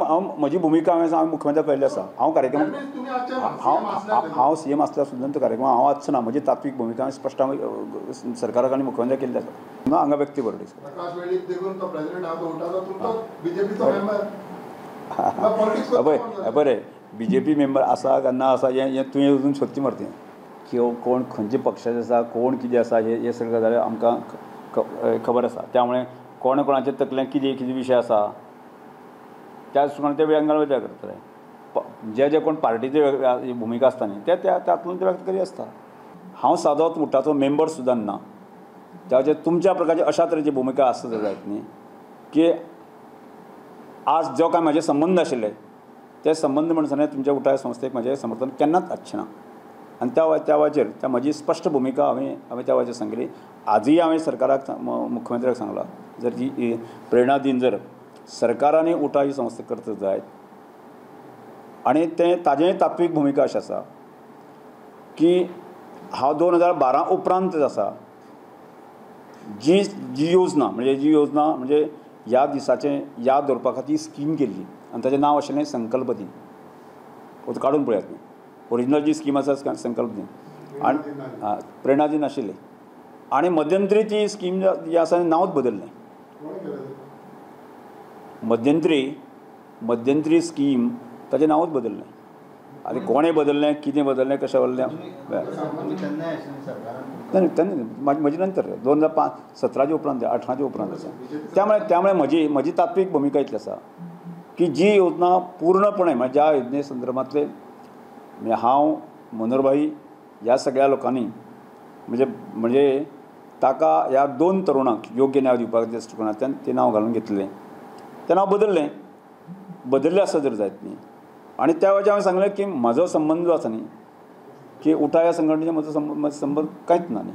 म्हजी भुमिका हांवें मुख्यमंत्र्याक कळिल्ली आसा। हांव कार्यक्रम हांव CM आसल्यार सुद्दां तो कार्यक्रम हांव वचचो ना। म्हजी तात्वीक भुमिका हांवें स्पश्ट सरकाराक आनी मुख्यमंत्र्याक केल्ली आसा। हांगा व्यक्ती बरोबर बरें BJP मेंबर आसा काय ना आसा हें तुवें अजून सोदचें मरे तें की कोण खंयच्या पक्षाचें आसा कोण कितें आसा हे सगळे गजाली आमकां खबर आसा। त्यामुळे कोणाचें तकलें कितें विशय आसा त्या दृश्टीन ते व्यंगार वेगळे करतले। जे कोण पार्टीची भुमिका आसता न्ही ते तातूंत ते व्यक्त करी आसता। हांव सादोच उठाचो मेंबर सुद्दां ना। त्या तुमच्या प्रकारची अशा तरेची भुमिका आसता जायत न्ही की आज जो काय म्हाजे संबंध आशिल्ले ते संबंध म्हणसर तुमच्या उठाय संस्थेक म्हाजें समर्थन केन्नाच आसचें ना। आनी त्या वेळाचेर त्या म्हजी स्पश्ट भुमिका हांवें त्या वेळाचेर सांगली। आजूय हांवें सरकाराक मुख्यमंत्र्याक सांगलां जर ही प्रेरणा दिन जर सरकारांनी उठा ही संस्था करता जायत आनी तें ताजेंय तात्वीक भुमिका अशी आसा की हांव 2012 उपरांत आसा जी योजना म्हणजे ह्या दिसाचें याद दवरपा खातीर स्कीम केल्ली आनी ताचें नांव आशिल्लें संकल्प दिन। काडून पळयात न्ही ओरिजिनल जी स्कीम आसा संकल्प दिन आनी प्रेरणा दिन आशिल्ली आनी मध्यंतरी ती स्कीम जी आसा नांवच बदललें। मध्यंतरी स्कीम ताचें नांवच बदललें। आनी कोणें बदललें कितें बदललें कशें बदललें म्हजे नंतर 2017च्या उपरांत 18च्या उपरांत आसा। त्यामुळे म्हजी तात्वीक भुमिका इतली आसा की जी योजना पूर्णपणे म्हणजे ज्या योजने संदर्भांतले म्हणजे हांव मनोहरभाई ह्या सगळ्या लोकांनी म्हणजे ताका ह्या 2 तरुणांक योग्य न्याय दिवपाक दृश्टीकोनांतल्यान तें नांव घालून घेतलें तें नांव बदल्लें आसा जर जायत न्ही। आनी त्या वेळाचेर हांवें सांगलें की म्हजो संबंद जो आसा न्ही की उठा ह्या संघटनेचो म्हजो संबंद कांयच ना न्ही।